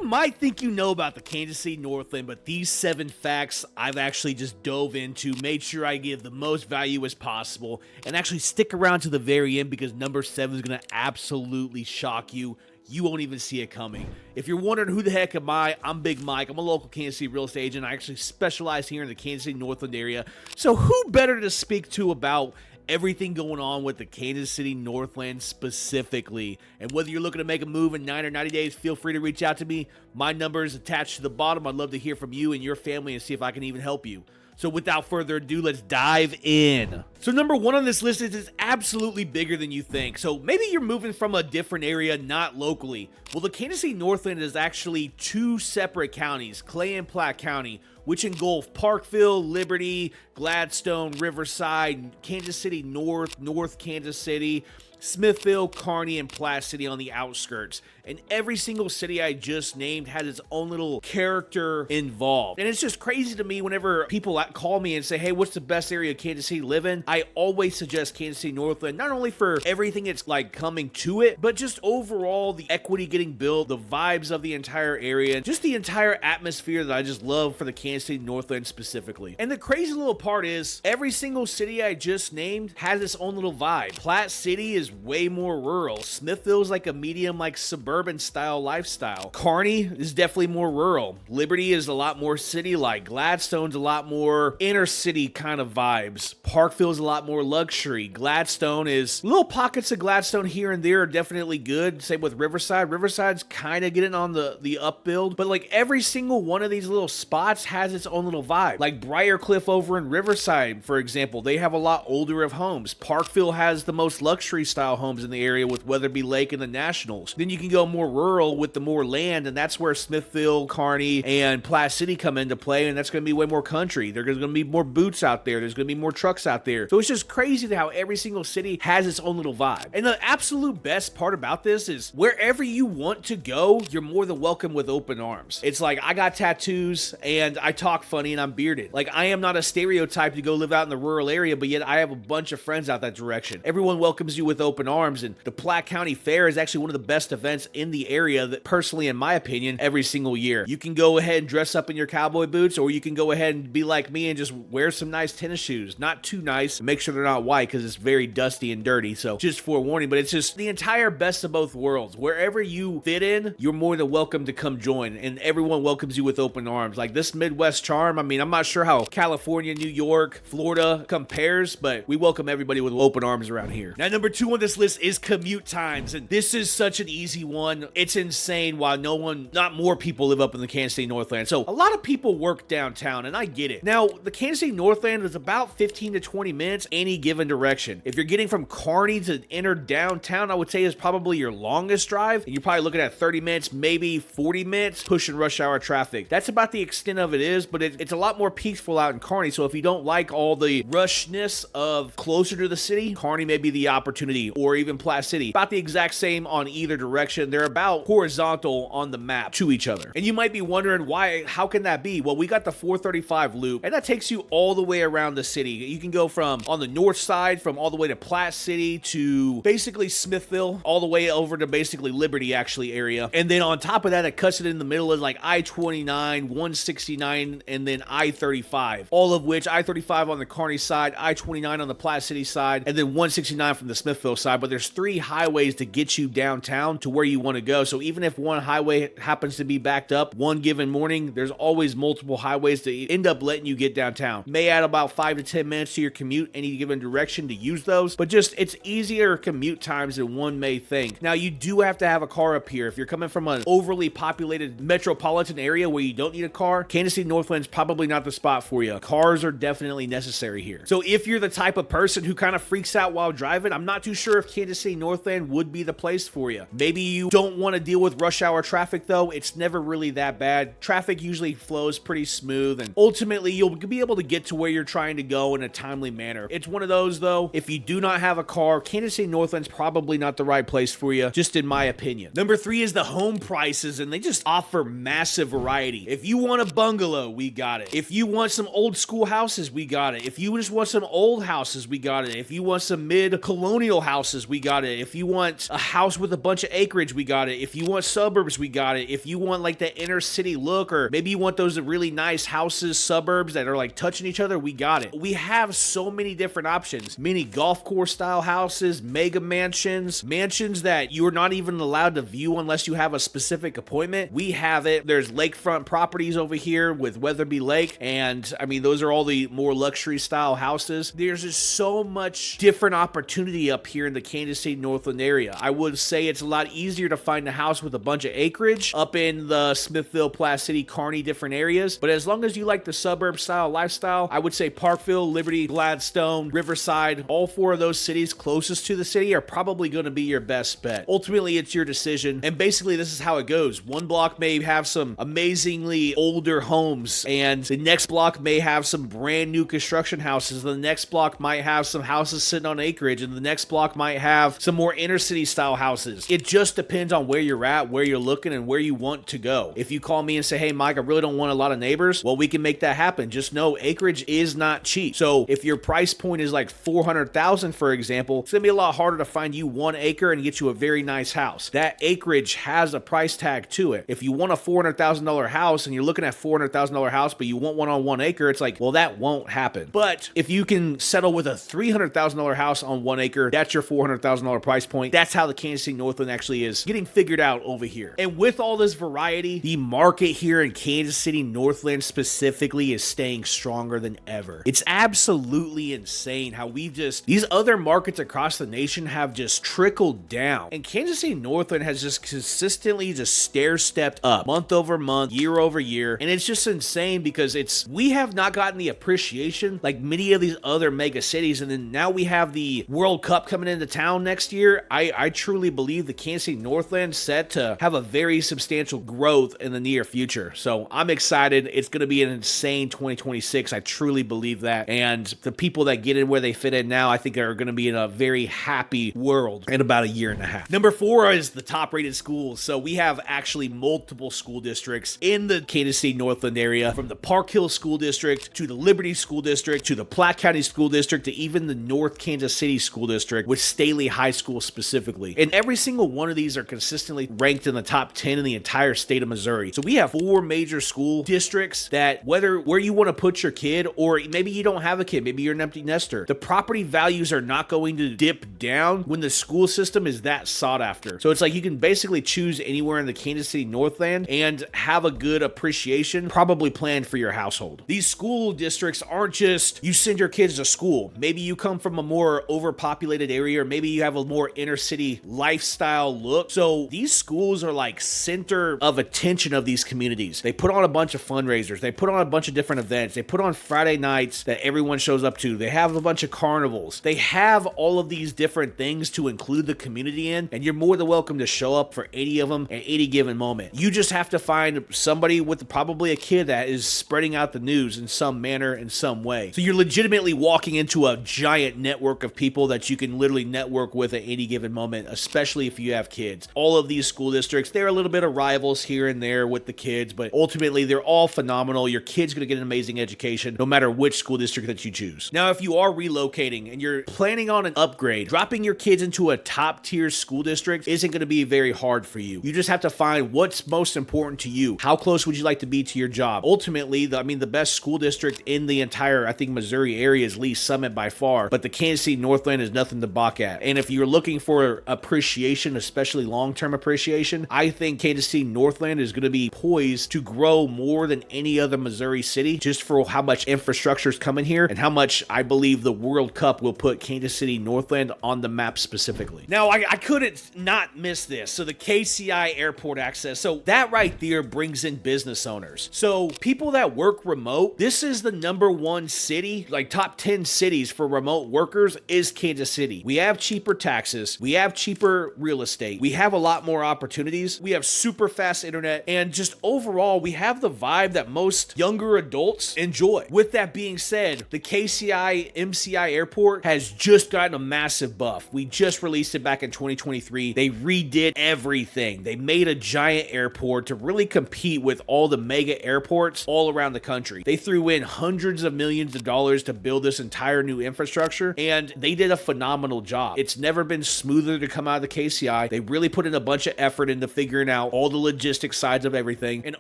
might think you know about the Kansas City Northland, but these 7 facts I've actually just dove into, made sure I give the most value as possible, and actually stick around to the very end because number 7 is going to absolutely shock you. You won't even see it coming. If you're wondering who the heck am I, I'm Big Mike. I'm a local Kansas City real estate agent. I actually specialize here in the Kansas City Northland area. So who better to speak to about everything going on with the Kansas City Northland specifically? And whether you're looking to make a move in 9 or 90 days, feel free to reach out to me. My number is attached to the bottom. I'd love to hear from you and your family and see if I can even help you. So without further ado, let's dive in. So number 1 on this list is absolutely bigger than you think. So maybe you're moving from a different area, not locally. Well, the Kansas City Northland is actually 2 separate counties, Clay and Platte County, which engulf Parkville, Liberty, Gladstone, Riverside, Kansas City North, North Kansas City, Smithville, Kearney, and Platte City on the outskirts. And every single city I just named has its own little character involved. And it's just crazy to me whenever people call me and say, hey, what's the best area of Kansas City to live in? I always suggest Kansas City Northland, not only for everything it's like coming to it, but just overall the equity getting built, the vibes of the entire area, just the entire atmosphere that I just love for the Kansas City Northland specifically. And the crazy little part is every single city I just named has its own little vibe. Platte City is way more rural. Smithville is like a medium, like suburban style lifestyle. Kearney is definitely more rural. Liberty is a lot more city-like. Gladstone's a lot more inner city kind of vibes. Parkville is a lot more luxury. Gladstone is little pockets of Gladstone here and there are definitely good. Same with Riverside. Riverside's kind of getting on the upbuild, but like every single one of these little spots has its own little vibe. Like Briarcliff over in Riverside, for example, they have a lot older of homes. Parkville has the most luxury style homes in the area with Weatherby Lake and the Nationals. Then you can go more rural with the more land, and that's where Smithville, Kearney, and Platte City come into play, and that's going to be way more country. There's going to be more boots out there. There's going to be more trucks out there. So it's just crazy how every single city has its own little vibe. And the absolute best part about this is wherever you want to go, you're more than welcome with open arms. It's like I got tattoos and I talk funny and I'm bearded. Like I am not a stereotype to go live out in the rural area, but yet I have a bunch of friends out that direction. Everyone welcomes you with open arms, and the Platte County Fair is actually one of the best events in the area that personally, in my opinion, every single year. You can go ahead and dress up in your cowboy boots, or you can go ahead and be like me and just wear some nice tennis shoes. Not too nice. Make sure they're not white because it's very dusty and dirty. So just forewarning, but it's just the entire best of both worlds. Wherever you fit in, you're more than welcome to come join, and everyone welcomes you with open arms. Like this Midwest charm, I mean, I'm not sure how California, New York, Florida compares, but we welcome everybody with open arms around here. Now, number 2 on this list is commute times, and this is such an easy one. It's insane why not more people live up in the Kansas City Northland. So a lot of people work downtown, and I get it. Now, the Kansas City Northland is about 15 to 20 minutes any given direction. If you're getting from Kearney to enter downtown, I would say is probably your longest drive, and you're probably looking at 30 minutes, maybe 40 minutes pushing rush hour traffic. That's about the extent of it is, but it's a lot more peaceful out in Kearney. So if you don't like all the rushness of closer to the city, Kearney may be the opportunity, or even Platte City. About the exact same on either direction. They're about horizontal on the map to each other. And you might be wondering how can that be? Well, we got the 435 loop, and that takes you all the way around the city. You can go from on the north side, from all the way to Platte City to basically Smithville, all the way over to basically Liberty actually area. And then on top of that, it cuts it in the middle of like I-29, 169, and then I-35. All of which, I-35 on the Kearney side, I-29 on the Platte City side, and then 169 from the Smithville side. But there's 3 highways to get you downtown to where you want to go. So even if one highway happens to be backed up one given morning, there's always multiple highways to end up letting you get downtown. May add about 5 to 10 minutes to your commute any given direction to use those, but just it's easier commute times than one may think. Now, you do have to have a car up here. If you're coming from an overly populated metropolitan area where you don't need a car, Kansas City Northland's probably not the spot for you. Cars are definitely necessary here. So if you're the type of person who kind of freaks out while driving, I'm not too sure if Kansas City Northland would be the place for you. Maybe you don't want to deal with rush hour traffic though. It's never really that bad. Traffic usually flows pretty smooth, and ultimately you'll be able to get to where you're trying to go in a timely manner. It's one of those though, if you do not have a car, Kansas City Northland's probably not the right place for you, just in my opinion. Number 3 is the home prices, and they just offer massive variety. If you want a bungalow, we got it. If you want some old school houses, we got it. If you just want some old houses, we got it. If you want some mid-colonial houses, we got it. If you want a house with a bunch of acreage, we got it. If you want suburbs, we got it. If you want like the inner city look, or maybe you want those really nice houses, suburbs that are like touching each other, we got it. We have so many different options. Mini golf course style houses, mega mansions, mansions that you're not even allowed to view unless you have a specific appointment. We have it. There's lakefront properties over here with Weatherby Lake, and I mean, those are all the more luxury style houses. There's just so much different opportunity up here in the Kansas City Northland area. I would say it's a lot easier to find a house with a bunch of acreage up in the Smithville, Platte City, Kearney, different areas. But as long as you like the suburb style lifestyle, I would say Parkville, Liberty, Gladstone, Riverside, all four of those cities closest to the city are probably going to be your best bet. Ultimately, it's your decision. And basically, this is how it goes. One block may have some amazingly older homes, and the next block may have some brand new construction houses. The next block might have some houses sitting on acreage, and the next block might have some more inner city style houses. It just depends on where you're at, where you're looking, and where you want to go. If you call me and say, hey, Mike, I really don't want a lot of neighbors, well, we can make that happen. Just know acreage is not cheap. So if your price point is like $400,000, for example, it's gonna be a lot harder to find you 1 acre and get you a very nice house. That acreage has a price tag to it. If you want a $400,000 house and you're looking at $400,000 house, but you want one on 1 acre, it's like, well, that won't happen. But if you can settle with a $300,000 house on 1 acre, that's your $400,000 price point. That's how the Kansas City Northland actually is getting figured out over here. And with all this variety, the market here in Kansas City Northland specifically is staying stronger than ever. It's absolutely insane how these other markets across the nation have just trickled down. And Kansas City Northland has just consistently just stair-stepped up month over month, year over year. And it's just insane because we have not gotten the appreciation like many of these other mega cities. And then now we have the World Cup coming into town next year. I truly believe the Kansas City Northland set to have a very substantial growth in the near future. So I'm excited. It's going to be an insane 2026. I truly believe that. And the people that get in where they fit in now, I think are going to be in a very happy world in about a year and a half. Number 4 is the top rated schools. So we have actually multiple school districts in the Kansas City Northland area, from the Park Hill School District to the Liberty School District to the Platte County School District to even the North Kansas City School District with Staley High School specifically. And every single one of these are consistently ranked in the top 10 in the entire state of Missouri. So we have 4 major school districts that where you want to put your kid, or maybe you don't have a kid, maybe you're an empty nester, the property values are not going to dip down when the school system is that sought after. So it's like you can basically choose anywhere in the Kansas City Northland and have a good appreciation probably planned for your household. These school districts aren't just you send your kids to school. Maybe you come from a more overpopulated area, or maybe you have a more inner city lifestyle look. So these schools are like center of attention of these communities. They put on a bunch of fundraisers. They put on a bunch of different events. They put on Friday nights that everyone shows up to. They have a bunch of carnivals. They have all of these different things to include the community in, and you're more than welcome to show up for 80 of them at any given moment. You just have to find somebody with probably a kid that is spreading out the news in some manner, in some way. So you're legitimately walking into a giant network of people that you can literally network with at any given moment, especially if you have kids. All of these school districts, they're a little bit of rivals here and there with the kids, but ultimately they're all phenomenal. Your kid's going to get an amazing education no matter which school district that you choose. Now, if you are relocating and you're planning on an upgrade, dropping your kids into a top tier school district isn't going to be very hard for you. You just have to find what's most important to you. How close would you like to be to your job? Ultimately, the best school district in the entire, I think, Missouri area is Lee Summit by far, but the Kansas City Northland is nothing to balk at. And if you're looking for appreciation, especially long-term appreciation, I think Kansas City Northland is going to be poised to grow more than any other Missouri city, just for how much infrastructure is coming here and how much I believe the World Cup will put Kansas City Northland on the map specifically. Now, I couldn't not miss this. So the KCI airport access. So that right there brings in business owners. So people that work remote, this is the #1 city, like top 10 cities for remote workers is Kansas City. We have cheaper taxes. We have cheaper real estate. We have a lot more opportunities. We have super fast internet, and just overall, we have the vibe that most younger adults enjoy. With that being said, the KCI MCI airport has just gotten a massive buff. We just released it back in 2023. They redid everything. They made a giant airport to really compete with all the mega airports all around the country. They threw in hundreds of millions of dollars to build this entire new infrastructure, and they did a phenomenal job. It's never been smoother to come out of the KCI. They really really put in a bunch of effort into figuring out all the logistics sides of everything. And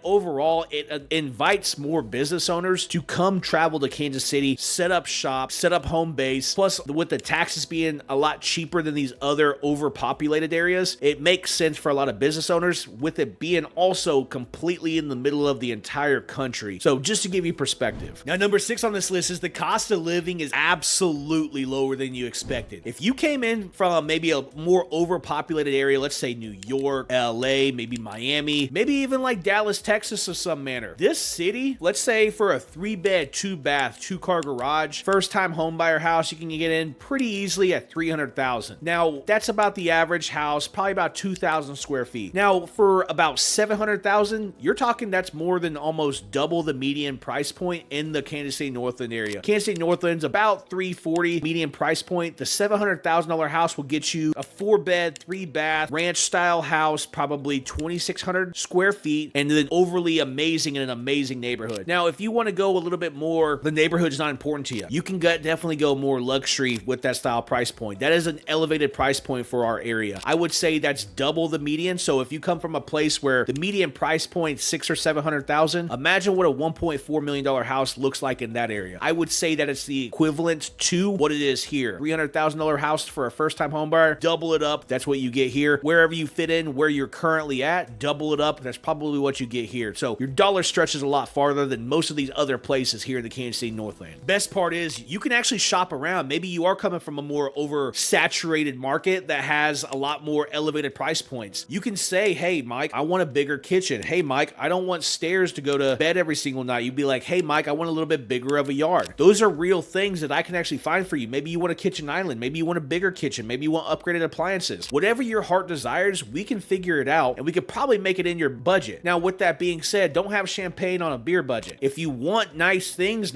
overall, it invites more business owners to come travel to Kansas City, set up shop, set up home base. Plus, with the taxes being a lot cheaper than these other overpopulated areas, it makes sense for a lot of business owners, with it being also completely in the middle of the entire country. So just to give you perspective. Now, number 6 on this list is the cost of living is absolutely lower than you expected. If you came in from maybe a more overpopulated area, let's say New York, LA, maybe Miami, maybe even like Dallas, Texas of some manner, this city, let's say for a 3-bed, 2-bath, 2-car garage, first-time homebuyer house, you can get in pretty easily at $300,000. Now, that's about the average house, probably about 2,000 square feet. Now, for about $700,000, you're talking that's more than almost double the median price point in the Kansas City Northland area. Kansas City Northland's about $340 median price point. The $700,000 house will get you a 4-bed, 3-bath, ranch-style house, probably 2,600 square feet, and then overly amazing in an amazing neighborhood. Now, if you want to go a little bit more, the neighborhood's not important to you, you can definitely go more luxury with that style price point. That is an elevated price point for our area. I would say that's double the median. So if you come from a place where the median price point $600,000 or $700,000, imagine what a $1.4 million house looks like in that area. I would say that it's the equivalent to what it is here. $300,000 house for a first-time homebuyer, double it up. That's what you get here. Wherever you fit in, where you're currently at, double it up. That's probably what you get here. So your dollar stretches a lot farther than most of these other places here in the Kansas City Northland. Best part is you can actually shop around. Maybe you are coming from a more oversaturated market that has a lot more elevated price points. You can say, hey, Mike, I want a bigger kitchen. Hey, Mike, I don't want stairs to go to bed every single night. You'd be like, hey, Mike, I want a little bit bigger of a yard. Those are real things that I can actually find for you. Maybe you want a kitchen island. Maybe you want a bigger kitchen. Maybe you want upgraded appliances. Whatever your heart desires, we can figure it out, and we could probably make it in your budget. Now, with that being said, don't have champagne on a beer budget. If you want nice things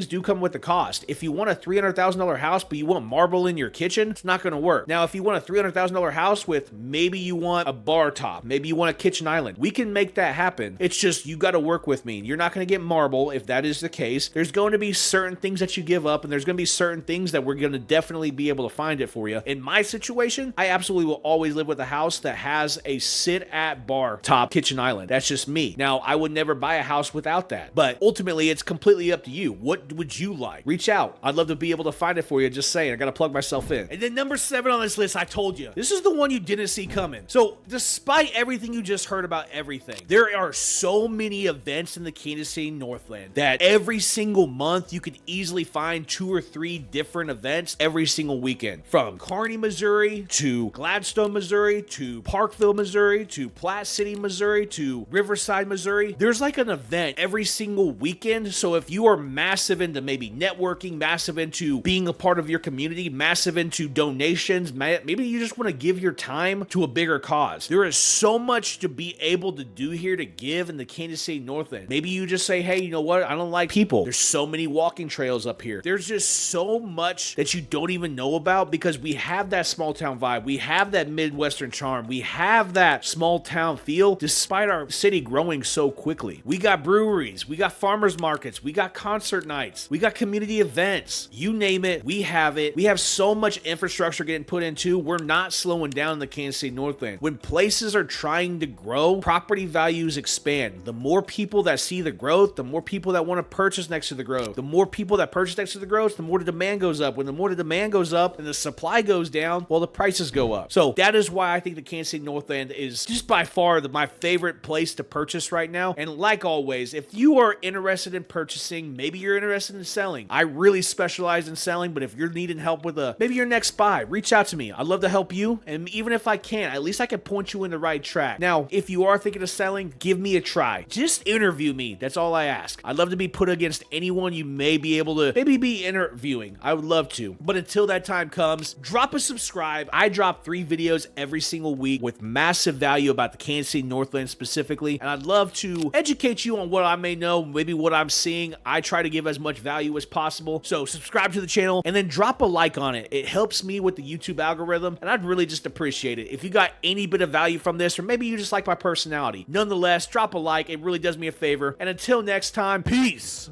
do come with the cost. If you want a $300,000 house, but you want marble in your kitchen, it's not going to work. Now, if you want a $300,000 house with maybe you want a bar top, maybe you want a kitchen island, we can make that happen. It's just you got to work with me. You're not going to get marble if that is the case. There's going to be certain things that you give up, and there's going to be certain things that we're going to definitely be able to find it for you. In my situation, I absolutely will always live with a house that has a sit-at bar top kitchen island. That's just me. Now, I would never buy a house without that, but ultimately, it's completely up to you. What would you like? Reach out. I'd love to be able to find it for you. Just saying, I got to plug myself in. And then number 7 on this list, I told you, this is the one you didn't see coming. So despite everything you just heard about everything, there are so many events in the Kansas City Northland that every single month you could easily find 2 or 3 different events every single weekend. From Kearney, Missouri to Gladstone, Missouri to Parkville, Missouri to Platte City, Missouri to Riverside, Missouri. There's like an event every single weekend. So if you are massive into maybe networking, massive into being a part of your community, massive into donations, maybe you just want to give your time to a bigger cause. There is so much to be able to do here to give in the Kansas City Northland. Maybe you just say, hey, you know what? I don't like people. There's so many walking trails up here. There's just so much that you don't even know about because we have that small town vibe. We have that Midwestern charm. We have that small town feel despite our city growing so quickly. We got breweries. We got farmers markets. We got concert nights. We got community events. You name it, we have it. We have so much infrastructure getting put into. We're not slowing down in the Kansas City Northland. When places are trying to grow, property values expand. The more people that see the growth, the more people that want to purchase next to the growth. The more people that purchase next to the growth, the more the demand goes up. When the more the demand goes up and the supply goes down, well, the prices go up. So that is why I think the Kansas City Northland is just by far my favorite place to purchase right now. And like always, if you are interested in purchasing, maybe you're interested in selling. I really specialize in selling, but if you're needing help with maybe your next buy, reach out to me. I'd love to help you. And even if I can't, at least I can point you in the right track. Now, if you are thinking of selling, give me a try. Just interview me. That's all I ask. I'd love to be put against anyone you may be able to maybe be interviewing. I would love to. But until that time comes, drop a subscribe. I drop 3 videos every single week with massive value about the Kansas City Northland specifically. And I'd love to educate you on what I may know, maybe what I'm seeing. I try to give as much value as possible. So subscribe to the channel and then drop a like on it. It helps me with the YouTube algorithm, and I'd really just appreciate it. If you got any bit of value from this, or maybe you just like my personality, nonetheless, drop a like. It really does me a favor. And until next time, peace.